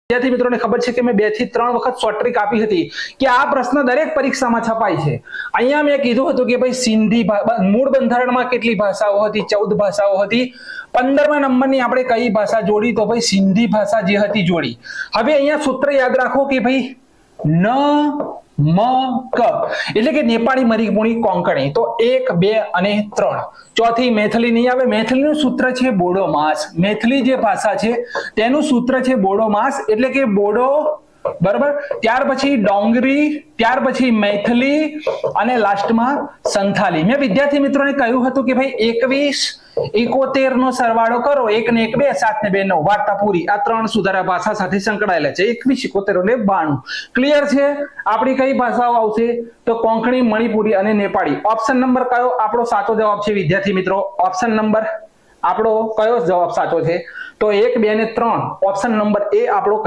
વિદ્યાર્થી મિત્રોને ખબર છે કે મેં 2 થી 3 વખત શોર્ટ ટ્રીક આપી હતી કે આ પ્રશ્ન દરેક પરીક્ષામાં છપાય છે। અહીંયા મેં કીધું હતું કે ભાઈ સિંધી મૂળ બંધારણમાં કેટલી ભાષાઓ હતી? 14 ભાષાઓ હતી। 15મા નંબરની આપણે કઈ ભાષા જોડી? તો ભાઈ સિંધી ભાષા જે હતી જોડી। હવે અહીંયા સૂત્ર યાદ રાખો કે ભાઈ ન મ ક એટલે કે નેપાળી મરીપુરી કોંકણી। તો 1 2 અને 3 ચોથી મેથલી નહીં આવે। મેથલીનું સૂત્ર છે બોડો માસ। મેથલી જે ભાષા છે તેનું સૂત્ર છે બોડો માસ એટલે કે બોડો, બરાબર। ત્યાર પછી ડોંગરી, ત્યાર પછી मैथिली અને લાસ્ટમાં સંથાલી। મેં વિદ્યાર્થી મિત્રોને કહ્યું હતું કે ભાઈ 21 71 નો સરવાળો કરો। 1 ને 1 2 7 ને 2 9 વાર્તા પૂરી। આ 3 સુધારા ભાષા સાથે સંકળાયેલા છે। 21 71 એટલે 92। ક્લિયર છે? આપણી કઈ ભાષાઓ આવશે? તો કોંકણી, મણિપુરી અને નેપાળી। ઓપ્શન નંબર કયો આપણો સાચો જવાબ છે વિદ્યાર્થી મિત્રો? ઓપ્શન નંબર આપણો કયો જવાબ સાચો છે? તો 1 2 ને 3 ઓપ્શન નંબર એ આપણો